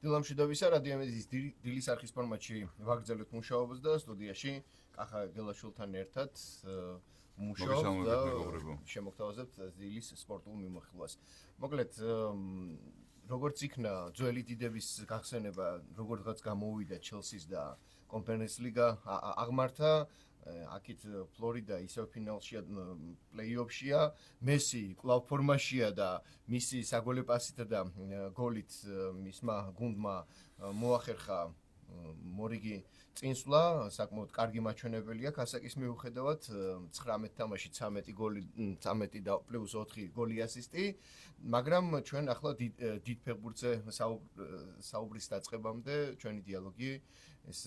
დილამშვიდობისა, რადიომედიის დილის არხის ფორმატში ვაგრძელებთ მუშაობას და სტუდიაში კახა გელაშვილთან ერთად მუშაობთ და შემოგთავაზებთ დილის სპორტულ მიმოხილვას. მოკლედ, როგორც იქნა ძველი დიდების გახსენება, როგორღაც გამოვიდა ჩელსის და კონფერენს ლიგა აღმართა, აქეთ ფლორიდა ისევ ფინალშია, პლეი-ოფშია, მესი კვლავ ფორმაშია და მისი საგოლე პასითა და გოლით მისმა გუნდმა მოახერხა მორიგი წინსვლა, საკმაოდ კარგი მაჩვენებელი აქვს ასაკის მიუხედავად, 19 თამაში 13 გოლი, 13 და პლუს 4 გოლი ასისტი, მაგრამ ჩვენ ახლა დიდ ფეხბურთზე საუბრის დაწყებამდე ჩვენი დიალოგი ეს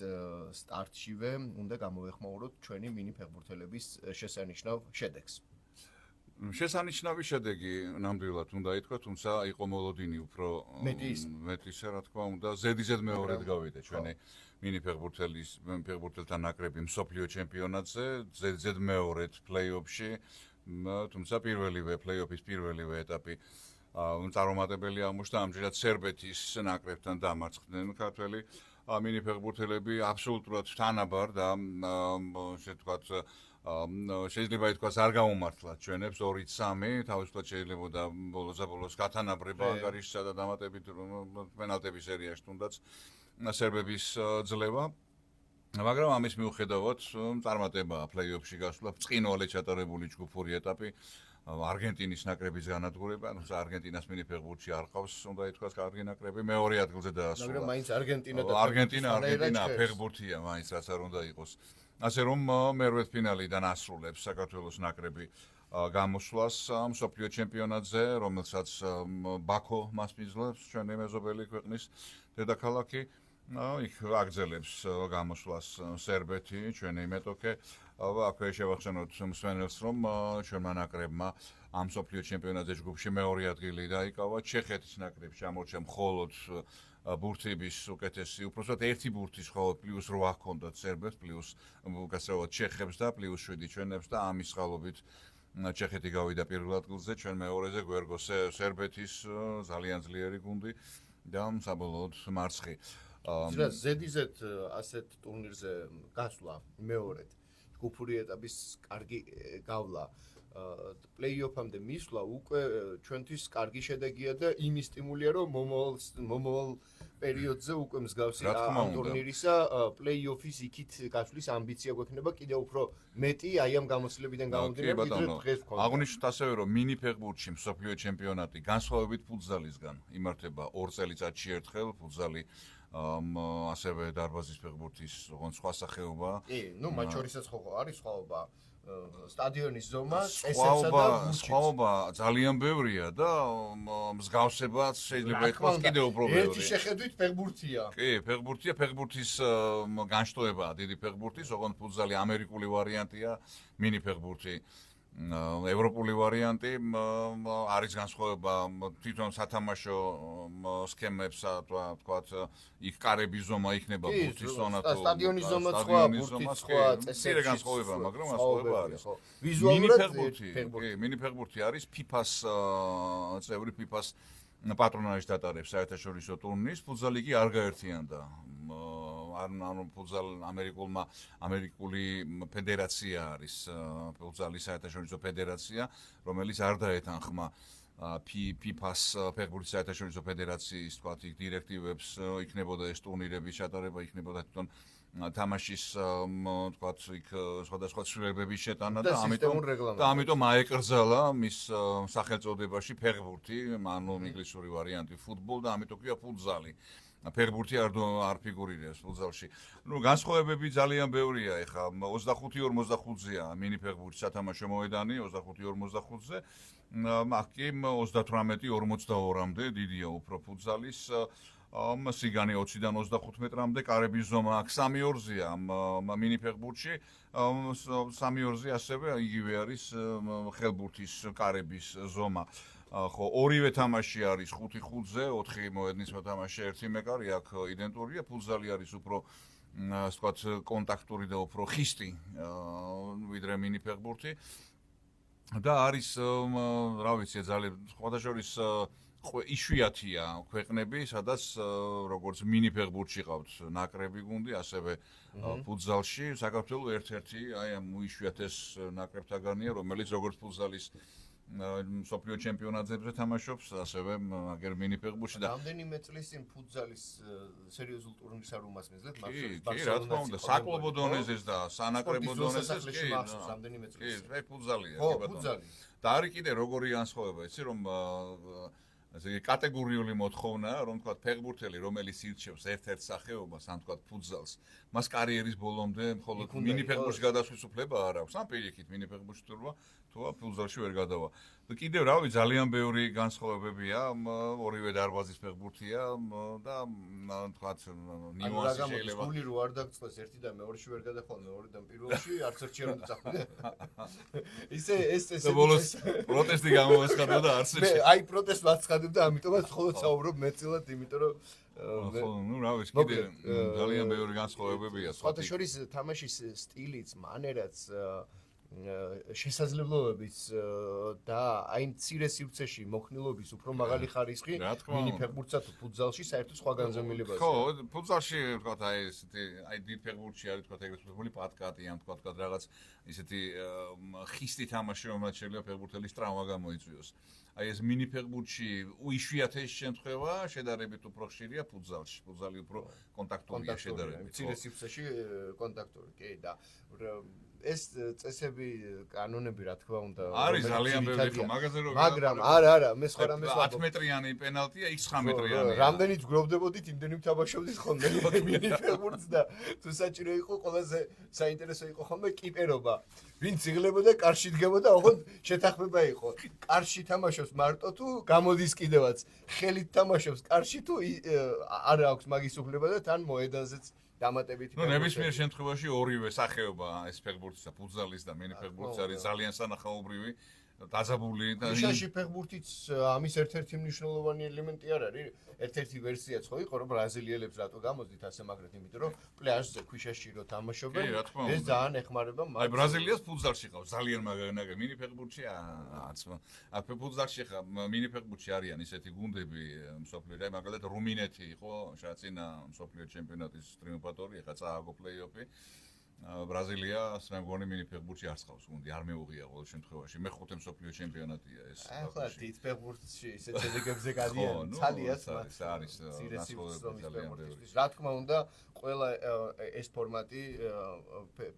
სტარტშივე უნდა გამოვეხმაუროთ ჩვენი მინი ფეხბურთელების შესანიშნავ შედეგს. შესანიშნავი შედეგი ნამდვილად უნდა ითქვა, თუმცა იყო მოლოდინი უფრო მეტისა, რა თქმა უნდა, ზედიზედ მეორედ გავიდა ჩვენი მინი ფეხბურთელთა ნაკრები მსოფლიო ჩემპიონატზე, ზედიზედ მეორედ პლეი-ოფში, თუმცა პლეი-ოფის პირველივე ეტაპი წარუმატებელი აღმოჩნდა, ამჯერად სერბეთის ნაკრებთან დამარცხდნენ ქართველი მინი ფეხბურთელები აბსოლუტურად თანაბარ და შეიძლება ითქვას არ გაუმართლათ ჩვენებს 2-3, თავისუფლად შეიძლებოდა ბოლოს გათანაბრება ანგარიშსა და დამატებით პენალტების სერიაში თუნდაც სერბების ძლევა. მაგრამ ამის მიუხედავად წარმატებაა პლეი-ოფში გასვლა, ბრწყინვალედ ჩატარებული ჯგუფური ეტაპი, არგენტინის ნაკრების განადგურება, თუმცა არგენტინას მინი ფეხბურთში არ ყავს, უნდა ითქვას, კარგი ნაკრები, მეორე ადგილზე დაასრულა. მაგრამ მაინც არგენტინა ფეხბურთია, მაინც რაც არ უნდა იყოს. ასე რომ მერვედ ფინალიდან ასრულებს საქართველოს ნაკრები გამოსვლას მსოფლიო ჩემპიონატზე, რომელსაც ბაქო მასპინძლებს, ჩვენი მეზობელი ქვეყნის დედაქალაქი. იქ აგრძელებს გამოსვლას სერბეთი, ჩვენი მეტოქე. აქვე შევახსენოთ მსმენელს, რომ ჩვენმა ნაკრებმა ამ მსოფლიო ჩემპიონატზე ჯგუფში მეორე ადგილი დაიკავა. ჩეხეთის ნაკრებს ჩამორჩა მხოლოდ ბურთების უკეთესი, უпроსტად ერთი ბურთის ხოლო პლუს 8 ჰქონდათ სერბებს, პლუს გასწრებულად ჩეხებს და პლუს 7 ჩვენებს და ამის წყალობით ჩეხეთი გავიდა პირველ ადგილზე, ჩვენ მეორეზე გვერგო სერბეთის ძალიან ძლიერი გუნდი და საბოლოოდ მარცხი. ზედიზედ ასეთ ტურნირზე გასვლა მეორედ ჯგუფური ეტაპის კარგი გავლა პლეი-ოფამდე მისვლა უკვე ჩვენთვის კარგი შედეგია და იმის სტიმულია, რომ მომავალ პერიოდზე უკვე მსგავსი ამ ტურნირისა პლეი-ოფის იქით გასვლის ამბიცია გვექნება კიდევ უფრო მეტი აი ამ გამოცდილებიდან გამომდინარე, ვიდრე დღეს ვქონდა. აღნიშნოთ ასევე, რომ მინი ფეხბურთში მსოფლიო ჩემპიონატი განსხვავებით ფუტზალისგან იმართება 2 წელიწადში ერთხელ, ფუტზალი ასევე დარბაზის ფეხბურთის სხვა სახეობა. მათ შორისაც ხო არის სხვაობა. სტადიონის ზომა, წესებსა და სხვაობა ძალიან ბევრია და მსგავსებაც შეიძლება ითქვას კიდევ უფრო ბევრი. ერთი შეხედვით ფეხბურთია. კი, ფეხბურთის განშტოებაა დიდი ფეხბურთის, ოღონდ ფუტზალი ამერიკული ვარიანტია, მინი ფეხბურთი ევროპული ვარიანტი, არის განსხვავება თვითონ სათამაშო სქემებსა, თქვათ, იქ კარების ზომა იქნება ბურთის ზონა თუ სტადიონის ზომა სხვა, ბურთის სხვა, წესები განსხვავება, მაგრამ განსხვავება არის. მინი ფეხბურთი არის FIFA-ს წევრი, FIFA-ს პატრონაჟით ატარებს საერთაშორისო ტურნირს, ფუტზალი კი არ გაერთიანდა. ფუტზალ ამერიკული ფედერაცია არის, ფუტზალის საერთაშორისო ფედერაცია, რომელიც არ დაეთანხმა FIFA-ს ფეხბურთის საერთაშორისო ფედერაციის თქვათ დირექტივებს, იქნებოდა ეს ტურნირების ჩატარება, იქნებოდა თვითონ თამაშის თქვათ იქ სხვადასხვა ცვლილებების შეტანა და ამიტომ აეკრძალა მის სახელწოდებაში ფეხბურთი, ანუ ინგლისური ვარიანტი ფუტბოლ და ამიტომ ქვია ფუტზალი. ფეხბურთი არ ფიგურირებს ფუტზალში. განსხვავებები ძალიან ბევრია, ეხლა 25-45-ზეა მინი ფეხბურთის სათამაშო მოედანი, 25-45-ზე, აქ კი 38-42-მდე დიდია უფრო ფუტზალის, სიგანი 20-დან 25 მეტრამდე, კარების ზომა აქ 3-2-ზეა მინი ფეხბურთში, 3-2-ზე ასევე იგივე არის ხელბურთის კარების ზომა. ხო, ორივე თამაში არის 5-5-ზე, 4 მოედნის მოთამაშე, 1 მეკარი, აქ იდენტურია, ფუტზალი არის უფრო ასე ვთქვათ, კონტაქტური და უფრო ხისტი, ვიდრე მინი ფეხბურთი. და არის, რა ვიცი, ძალიან სხვადასხვა იშვიათია ქვეყნები, სადაც როგორც მინი ფეხბურთში ყავთ ნაკრები გუნდი, ასევე ფუტზალში საქართველოს ერთ-ერთი აი ამ იშვიათეს ნაკრებთაგანია, რომელიც როგორც ფუტზალის მსოფლიო ჩემპიონატებზე თამაშობს, ასევე აგერ მინი ფეხბურთში და რამდენიმე წლის წინ ფუტზალის სერიოზულ ტურნირს არ უმასპინძლეთ, კი, რა თქმა უნდა, საკლუბო დონეზეც და სანაკრებო დონეზეც კი, რამდენიმე წლის წინ. კი, ფუტზალია, კი ბატონო. ფუტზალი. და არის კიდე როგორი განსხვავება, იცი რომ ასე კატეგორიული მოთხოვნაა, რომ თქვა ფეხბურთელი, რომელიც ირჩევს ერთ-ერთ სახეობას, ან თქვა ფუტზალს, მას კარიერის ბოლომდე მხოლოდ მინი ფეხბურთში გადასვლის უფლება არ აქვს. ან პირიქით მინი ფეხბურთში თუ ფუტზალში ვერ გადავა. და კიდევ რავი, ძალიან ბევრი განსხვავებებია, ორივე დარბაზის ფეხბურთია და თქვა ნიუანსი შეიძლება. გული რო არ დაგწყვეს ერთი და მეორეში ვერ გადახვალ, მეორედან პირველში არც ერთი არ უნდა წახვიდე. ისე ეს პროტესტი გამოესხებოდა არც ერთი. აი პროტესტს ვაცხადებდა, ამიტომაც მხოლოდ საუბრობ მეტწილად, იმიტომ რომ ну, რა ვიცი, კიდე ძალიან ბევრი განსხვავებებია. სხვათა შორის თამაშის სტილიც, მანერაც, შესაძლებლობებიც და აი მცირე სივრცეში მოხნილობის უფრო მაღალი ხარისხი მინი ფეხბურთსა თუ ფუტზალში საერთოდ სხვა განზომილებაა. ხო, ფუტზალში ვთქვათ აი ესეთი აი დიდ ფეხბურთში არის ვთქვათ ეგრეთ წოდებული პატკატი ან ვთქვათ რაღაც ისეთი ხისტი თამაში, რომელიც შეიძლება ფეხბურთელის ტრავმა გამოიწვიოს. აი ეს მინი ფეხბურთში უიშვიათეს შემთხვევა შედარებით უფრო ხშირია ფუტზალში. ფუტზალი უფრო კონტაქტურია შედარებით. მცირე სივრცეში კონტაქტური, კი და ეს წესები, კანონები რა თქმა უნდა არის ძალიან ბევრი ხო მაგაზე რომ მაგრამ არა, მე სხვა რამეს ვამბობ. 10 მეტრიანი პენალტია, x 9 მეტრიანია. რამდენიც გროვდებოდით, იმდენი ვთამაშობდით ხოლმე მინი ფეხბურთს და თუ საჭირო იყო, ყველაზე საინტერესო იყო ხოლმე კიპერობა. ვინც იღლებოდა, კარში დგებოდა, ოღონდ შეთანხმება იყო. კარში თამაშობს მარტო თუ გამოდის კიდევაც. ხელით თამაშობს კარში თუ არ აქვს მაგის უფლება და თან მოედანზეც დამატებით. ნუ ნებისმიერ შემთხვევაში ორივე სახეობა ეს ფეხბურთის და ფუტზალის და მინი ფეხბურთის არის ძალიან სანახაობრივი, დაძაბული და ნიშაში ფეხბურთიც ამის ერთ-ერთი მნიშვნელოვანი ელემენტი არ არის. ერთ-ერთი ვერსიაც ხო იყო, რომ ბრაზილიელებს რატო გამოძით ასე მაგრად, იმიტომ რომ პლაჟზე ქვიშაში რო თამაშობენ, ეს ძალიან ეხმარება მათ. აი ბრაზილიას ფუტზალში ყავს ძალიან მაგარი, მინი ფეხბურთში არც. აი ფუტზალში ხა მინი ფეხბურთში არიან ისეთი გუნდები მსოფლიოში, აი მაგალითად რუმინეთი იყო შაწინა მსოფლიო ჩემპიონატის ტრიუმფატორი, ხა წააგო პლეი-ოფი. ბრაზილიას მე მგონი მინი ფეხბურთში არც ყავს გუნდი, არ მეუღია ყოველ შემთხვევაში. მეხუთე მსოფლიო ჩემპიონატია ეს. ახლა დიდ ფეხბურთში ისე შედეგებზე გადიან, ცალიას მათ. არის სპორტისთვის. რა თქმა უნდა, ყველა ეს ფორმატი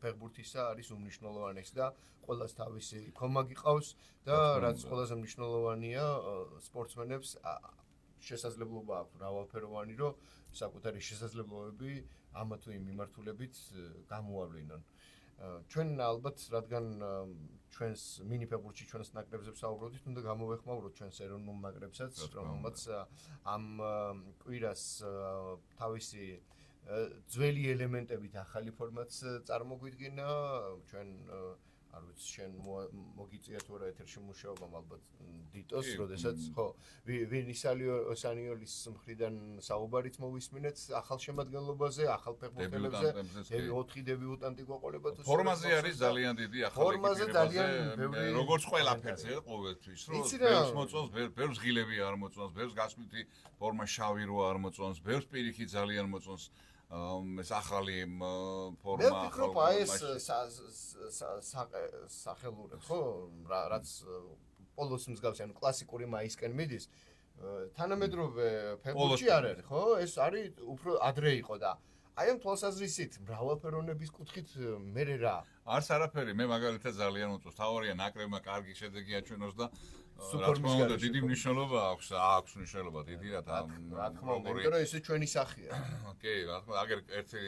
ფეხბურთისა არის უმნიშვნელოვანესი და ყველას თავისი კომაგი ყავს და რაც ყველაზე მნიშვნელოვანია, სპორტსმენებს შესაძლებლობა აქვს მრავალფეროვანი, რომ საკუთარი შესაძლებლობები ამა თუ იმ მიმართულებით გამოავლინონ. ჩვენ ალბათ, რადგან ჩვენს მინი ფეხბურთში ჩვენს ნაკრებზე ვსაუბრობთ, უნდა გამოვეხმაუროთ ჩვენს ეროვნულ ნაკრებსაც, რომელმაც ამ კვირას თავისი ძველი ელემენტებით ახალი ფორმატს წარმოგვიდგინა. ჩვენ არ ვიცი, შენ მოგიწია თუ არა ეთერში მუშაობამ ალბათ დიტოს, როდესაც ხო ვინისალიოს მხრიდან საუბარიც მოვისმინეთ ახალ შემადგენლობაზე, ახალ ფეხბურთელებზე, 4 დებიუტანტი გვაყოლება თუ ფორმაზე არის ძალიან დიდი ახალი ფორმაზე ძალიან ბევრი როგორც ყველაფერზე ყოველთვის, რომ ბევრს მოწონს, ბევრს ღილები არ მოწონს, ბევრს გასვლითი ფორმა შავი რო არ მოწონს, ბევრს პირიქი ძალიან მოწონს. ეს ახალი ფორმა მე ვფიქრობ აი ეს სახელურებს ხო რაც პოლოს მსგავსი ანუ კლასიკური მაისკენ მიდის თანამედროვე ფეხბურთში არ არის ხო ეს არის უფრო ადრე იყო და აი ამ თვალსაზრისით მრავალფეროვნების კუთხით მე რა არც არაფერი მე მაგალითად ძალიან უწევს თავარია ნაკრებმა კარგი შედეგი აჩვენოს და რა თქმა უნდა დიდი მნიშვნელობა აქვს მნიშვნელობა დიდი რა თქმა უნდა იმიტომ რომ ესე ჩვენი სახეა კი რა თქმა უნდა აგერ ერთი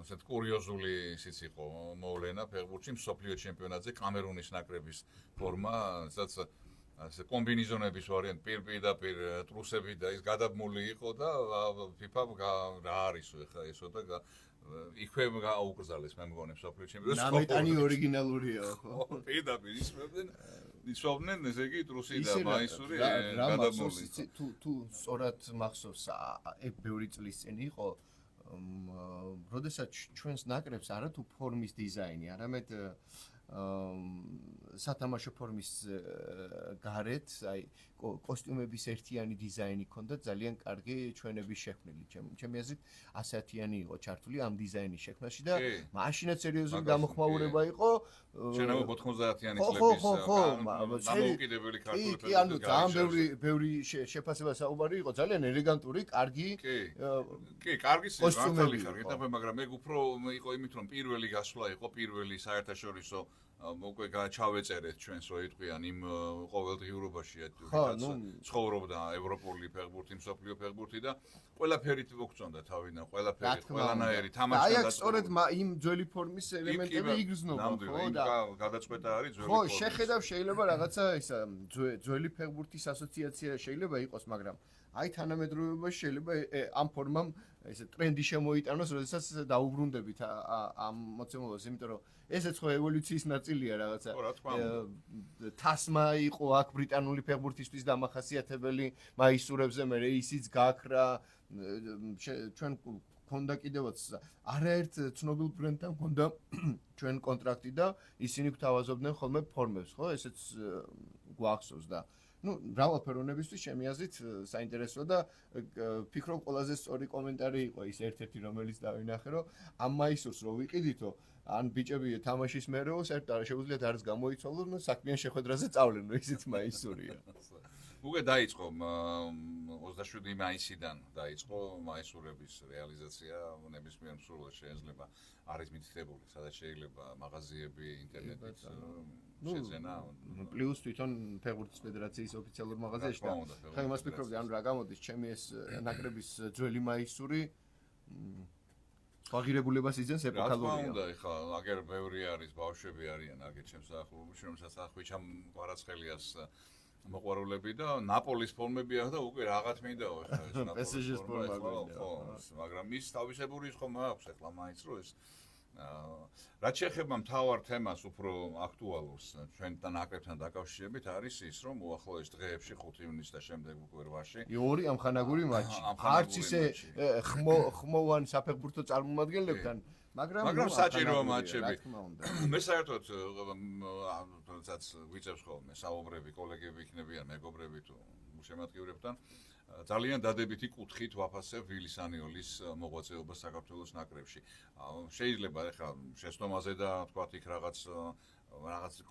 ასეთ კურიოზული ისიც იყო მოვლენა ფეხბურთში მსოფლიო ჩემპიონატზე კამერუნის ნაკრების ფორმა სადაც ასე კომბინიზონების ვარიანტი პირდაპირ ტრუსები და ის გადაბმული იყო და FIFA რა არის ხა ესო და იქვე გააუკრძალეს მე მგონი მსოფლიო ჩემპიონატს ნამეტანი ორიგინალურია ხო პირდაპირ ისვავდნენ ესე იგი ტრუსი და მაისური გადაბმული თუ სწორად მახსოვს ბევრი წლის წინ იყო როდესაც ჩვენს ნაკრებს არა თუ ფორმის დიზაინი არამედ სათამაშო ფორმის გარეთ, აი კოსტიუმების ერთიანი დიზაინი ქონდა ძალიან კარგი ჩვენების შექმნილი. ჩემი აზრით 100-იანი იყო ჩართული ამ დიზაინის შექმნაში და მაშინაც სერიოზული გამოხმაურება იყო. შენაო 90-იანი წლების დამოუკიდებელი ქართული კი, ანუ ძალიან ბევრი შეფასება საუბარი იყო, ძალიან ელეგანტური, კარგი. კი, კარგი მართალი ხარ, გეტყვი, მაგრამ მე უფრო იყო იმით, რომ პირველი გასვლა იყო, პირველი საერთაშორისო უკვე ჩავეწერეთ ჩვენს რო იტყვიან იმ ყოველდღიურობაში რაც ცხოვრობდა ევროპული ფეხბურთი, მსოფლიო ფეხბურთი და ყველაფერით მოგწონდა თავიდან, ყველანაირი თამაში და აი აქ სწორედ იმ ძველი ფორმის ელემენტები იგრძნობა, ხო და გადაწყვეტა არის ძველი ფორმის. ხო, შეხედავ შეიძლება რაღაცა ისა ძველი ფეხბურთის ასოციაცია შეიძლება იყოს, მაგრამ აი თანამედროვეობაში შეიძლება ამ ფორმამ ესე ტრენდი შემოიტანოს, როდესაც დაუბრუნდებით ამ მოცემულობას, იმიტომ რომ ესეც ხო ევოლუციის ნაწილია რაღაცა. თასმა იყო აქ ბრიტანული ფეხბურთისთვის დამახასიათებელი მაისურებზე, მე ისიც გაქრა ჩვენ ქონდა კიდევაც არაერთ ცნობილ ბრენდთან ქონდა ჩვენ კონტრაქტი და ისინი გვთავაზობდნენ ხოლმე ფორმებს, ხო? ესეც გვახსოვს და მრავალფეროვნებისთვის ჩემი აზრით საინტერესოა და ფიქრობ ყველაზე სწორი კომენტარი იყო ის ერთ-ერთი რომელიც დავინახე რომ ამ მაისურს რო ვიყიდითო ან ბიჭები თამაშის მერეო საერთოდ შეუძლიათ არის გამოიცვალონ საქმიან შეხვედრაზე წავლენო ისიც მაისურია. უკვე დაიწყო 27 მაისიდან დაიწყო მაისურების რეალიზაცია ნებისმიერ მსურველს შეიძლება არის მითითებული, სადაც შეიძლება მაღაზიები, ინტერნეტით შეძენა. პლუს თვითონ ფეხბურთის ფედერაციის ოფიციალურ მაღაზიაში და ხა იმას ვფიქრობდი, ანუ რა გამოდის ჩემი ეს ნაკრების ძველი მაისური აღირებულებას იძენს ეპოქალურია. რა თქმა უნდა, ეხლა აგერ ბევრი არის, ბავშვები არიან აგერ ჩემს ახლობლებში, რომელსაც ახვიჩამ კვარაცხელიას მოყვარულები და ნაპოლის ფორმები აქვს და უკვე რაღაც მინდაო ეხლა ეს ნაპოლის PSG-ს ფორმა გვინდა. მაგრამ ის თავისებური ხომ აქვს ეხლა მაინც რო ეს რაც შეეხება მთავარ თემას უფრო აქტუალურს ჩვენთან ნაკრებთან დაკავშირებით არის ის რომ უახლოეს დღეებში 5 ივნისს და შემდეგ უკვე 8-ში ორი ამხანაგური მატჩი. არც ისე ხმოვან საფეხბურთო წარმომადგენლებთან მაგრამ საჭიროა მატჩები. მე საერთოდ თუნდაც ვიწევს ხოლმე საუბრები კოლეგები იქნებიან მეგობრები თუ შემატკივრებთან ძალიან დადებითი კუთხით ვაფასებ ვილის ანიოლის მოღვაწეობას საქართველოს ნაკრებში. შეიძლება ეხლა შეცდომაზე და თქვათ იქ რაღაც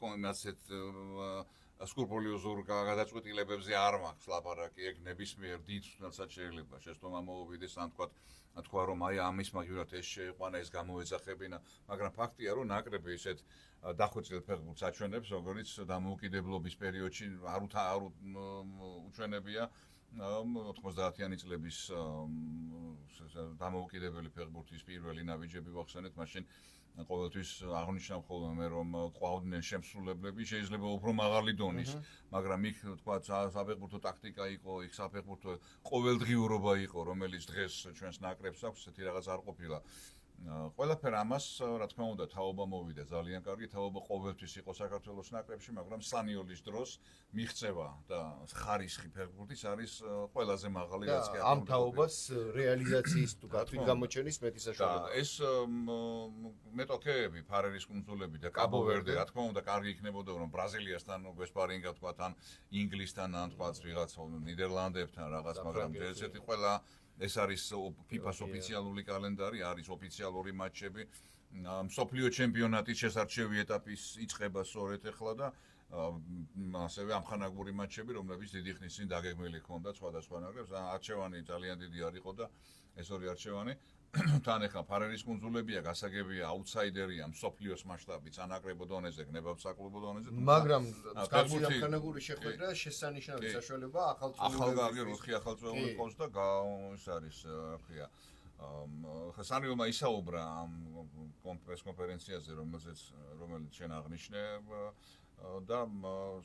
კომენაცეთ სკრუპულოზურ გადაწყვეტილებებზე არ მაქვს ლაპარაკი, ეგ ნებისმიერ დიდ თვალსაც შეიძლება შეცდომა მოუვიდეს ან თქვა რომ აი ამის მაგივრად ეს შეიყვანა ეს გამოეძახებინა, მაგრამ ფაქტია რომ ნაკრები ისეთ დახვეწილ ფეხბურთს აჩვენებს, როგორც დამოუკიდებლობის პერიოდში არ უჩვენებია 90-იანი წლების დამოუკიდებელი ფეხბურთის პირველი ნაბიჯები ვახსენეთ, მაშინ ყოველთვის აღნიშნავ ხოლმე მე რომ ყვავდნენ შემსრულებლები, შეიძლება უფრო მაღალი დონის, მაგრამ იქ თქვა საფეხბურთო ტაქტიკა იყო, იქ საფეხბურთო ყოველდღიურობა იყო, რომელიც დღეს ჩვენს ნაკრებს აქვს, ესეთი რაღაც არ ყოფილა. ყველაფერ ამას რა თქმა უნდა თაობა მოვიდა ძალიან კარგი თაობა ყოველთვის იყო საქართველოს ნაკრებში, მაგრამ სანიოლის დროს მიღწევა და ხარისხი ფეხბურთის არის ყველაზე მაღალი რაც კი ამ თაობას რეალიზაციის თუ გათვლით გამოჩენის მეტი საშუალება. ეს მეტოქეები, ფარერის კუნძულები და კაბო-ვერდე, რა თქმა უნდა, კარგი იქნებოდა რომ ბრაზილიასთან გვესპარინგა თქვა თან ინგლისთან ან თქვა ვიღაც ნიდერლანდებთან რაღაც, მაგრამ ესეთი ყველა ეს არის FIFA-ს ოფიციალური კალენდარი, არის ოფიციალური მატჩები. მსოფლიო ჩემპიონატის შესარჩევი ეტაპის იწყება სწორედ ახლა და ასევე ამხანაგური მატჩები, რომლებიც დიდი ხნის წინ დაგეგმილი ჰქონდა სხვადასხვა ნაკრებს. არჩევანი ძალიან დიდი არ იყო და ეს ორი არჩევანი თან ახლა ფარერის კუნძულებია, გასაგებია, აუთსაიდერია მსოფლიოს მასშტაბით, ანაკრებო დონეზე, გნებავსაკლუბო დონეზე. მაგრამ მსგავსი ამხანაგური შეხვედრა შესანიშნავი საშუალება ახალგაზრდულ 4 ახალწეული ყავს და ის არის, რა ქვია, სანიოლმა ისაუბრა ამ კონფერენციაზე, რომელიც შენ აღნიშნე და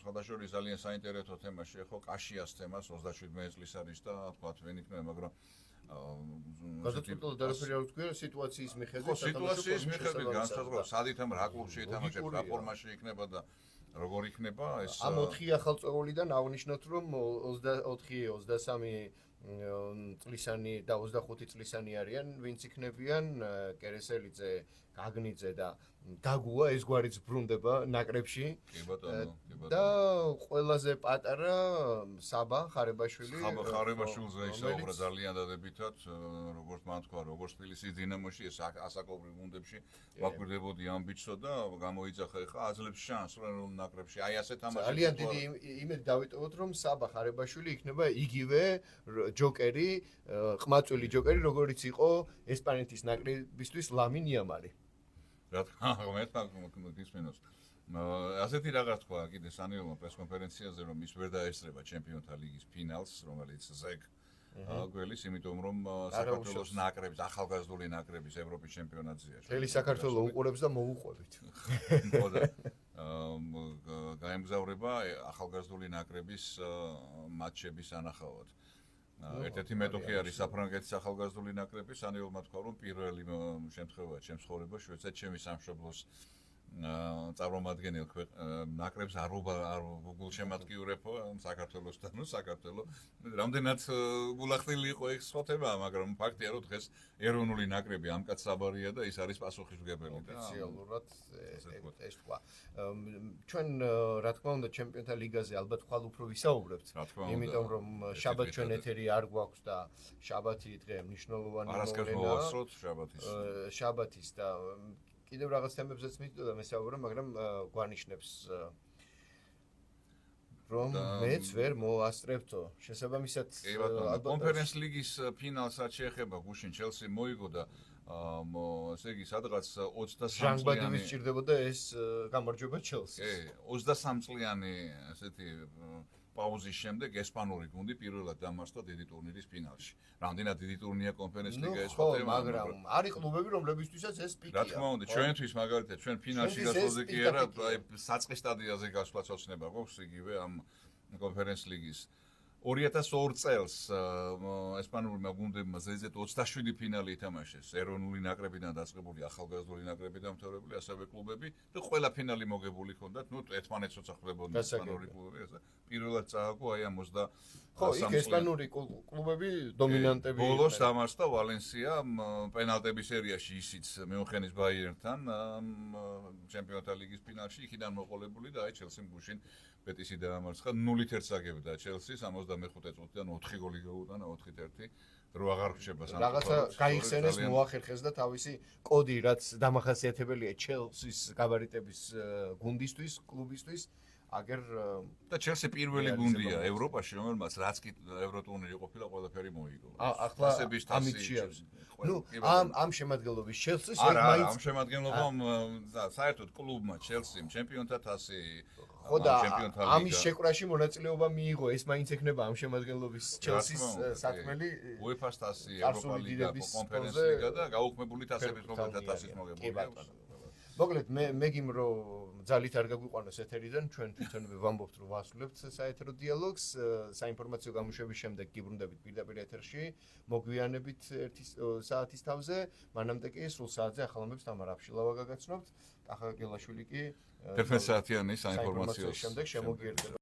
სხვადასხვა ძალიან საინტერესო თემა შეეხო კაშიას თემას 27 წლის არის და თქვა ვინ იქნება, მაგრამ გასაწყვეტილად არაფერი არ ვთქვი სიტუაციის მიხედვით. სიტუაციის მიხედვით განსაზღვრავს სად ითამაშება, რა კლუბში ითამაშება, რა ფორმაში იქნება და როგორ იქნება ეს. ამ 4 ახალწეულიდან აღნიშნოთ რომ 24-23 წლისანი და 25 წლისანი არიან, ვინც იქნებიან კერესელიძე, გაგნიძე და გაგუა ეს გვარი ზბრუნდება ნაკრებში. კი ბატონო, კი ბატონო. და ყველაზე პატარა საბა ხარებაშვილი. ხარებაშვილზე ისაუბრა ძალიან დადებითად, როგორც მან თქვა, როგორც თბილისის დინამოში ეს ასაკობრივ გუნდებში ვაკვირდებოდი ამ ბიჭსო და გამოიძახა ეხა აძლევს შანსს ეროვნულ ნაკრებში. აი ასე თამაშობს. ძალიან დიდი იმედი დავიტოვოთ, რომ საბა ხარებაშვილი იქნება იგივე ჯოკერი, ყმაწვილი ჯოკერი, როგორიც იყო ესპანეთის ნაკრებისთვის ლამინ იამალი. რა თქმა უნდა, გისმენოს. ასეთი რაღაც თქვა კიდე სანიელმა პრესკონფერენციაზე, რომ ის ვერ დაესწრება ჩემპიონთა ლიგის ფინალს, რომელიც ზეგ გველის, იმიტომ რომ საქართველოს ნაკრების, ახალგაზრდული ნაკრების ევროპის ჩემპიონატზეა. მთელი საქართველო უყურებს და მოუყვებით. ხოდა გაემგზავრება ახალგაზრდული ნაკრების მატჩების ანახავად. ერთ-ერთი მეტოქი არის საფრანგეთის ახალგაზრდული ნაკრები, სანიელმა თქვა, რომ პირველი შემთხვევაა ჩემს ცხოვრებაში, როდესაც ჩემი სამშობლოს წარმომადგენელ ნაკრებს არ გულშემატკივრებო საქართველოსთან, ნუ საქართველო. რამდენად გულახდილი იყო ეს ხოთება, მაგრამ ფაქტია, რომ დღეს ეროვნული ნაკრები ამ კაც საბარია და ის არის პასუხისმგებელი და ოფიციალურად ეს თქვა. ჩვენ რა თქმა უნდა ჩემპიონთა ლიგაზე ალბათ ხვალ უფრო ვისაუბრებთ, იმიტომ რომ შაბათ ჩვენ ეთერი არ გვაქვს და შაბათი დღე მნიშვნელოვანი მოვლენაა. შაბათის და კიდევ რაღაც თემებზეც მითქვა მესაუბრა, მაგრამ გვანიშნებს რომ მეც ვერ მოასწრებთო. შესაბამისად, კონფერენს ლიგის ფინალსაც შეეხება გუშინ ჩელსი მოიგო და ესე იგი სადღაც 23 ჟანგბადივი სჭირდებოდა ეს გამარჯვება ჩელსის. 23 წლიანი ესეთი პაუზის შემდეგ ესპანური გუნდი პირველად დამარცხდა დიდი ტურნირის ფინალში. რამდენად დიდი ტურნირია კონფერენს ლიგა ეს ხოთება, მაგრამ არის კლუბები, რომლებისთვისაც ეს პიკია. რა თქმა უნდა, ჩვენთვის მაგალითად ჩვენ ფინალში გასვლაზე კი არა, აი საწყის სტადიაზე გასვლაც ოცნება გვაქვს იგივე ამ კონფერენს ლიგის 2002 წელს ესპანურმა გუნდებმა ზედიზედ 27 ფინალი ითამაშეს. ეროვნული ნაკრებიდან დაწყებული ახალგაზრდული ნაკრები დამთავრებული, ასევე კლუბები და ყველა ფინალი მოგებული ჰქონდათ. ნუ ერთმანეთს როცა ხვდებოდნენ ესპანური კლუბები, ასე პირველად წააგო აი ამ 20 ხო, იქ ესპანური კლუბები დომინანტები. ბოლოს დამარცხდა ვალენსია პენალტების სერიაში ისიც მიუნხენის ბაიერნთან ჩემპიონთა ლიგის ფინალში, იქიდან მოყოლებული და აი ჩელსიმ გუშინ ბეტისი დაამარცხა 0-1 აგებდა ჩელსი 75 წუთიდან 4 გოლი გაუტანა 4-1 რო აღარ რჩება სამწუხაროდ რაღაცა გაიხსენეს მოახერხეს და თავისი კოდი რაც დამახასიათებელია ჩელსის გაბარიტების გუნდისთვის კლუბისთვის აგერ და ჩელსი პირველი გუნდია ევროპაში რომელმაც რაც კი ევროტურნირი ყოფილა ყველაფერი მოიგო ახლა ამიჩი არის ნუ ამ შემადგენლობის ჩელსის არა ამ შემადგენლობამ საერთოდ კლუბმა ჩელსიმ ჩემპიონთა თასი ხო და ამის შეკვრაში მონაწილეობა მიიღო ეს მაინც ექნება ამ შემადგენლობის ჩელსის საქმელი UEFA-ს თასი ევროპა ლიგა კონფერენს ლიგა და გაუქმებული თასების რომელთა თასის მოგებული მოკლედ მე გიმრო ძალით არ გაგვიყვანოს ეთერიდან ჩვენ თვითონვე ვამბობთ რომ ვასრულებთ საეთერო დიალოგს საინფორმაციო გამოშვების შემდეგ გიბრუნდებით პირდაპირ ეთერში მოგვიანებით 1 საათის თავზე მანამდე კი სულ საათზე ახალ ამბებს თამარ აფშილავა გაგაცნობთ კახა გელაშვილი კი 11 საათიანი საინფორმაციო შემდეგ შემოგიერთდება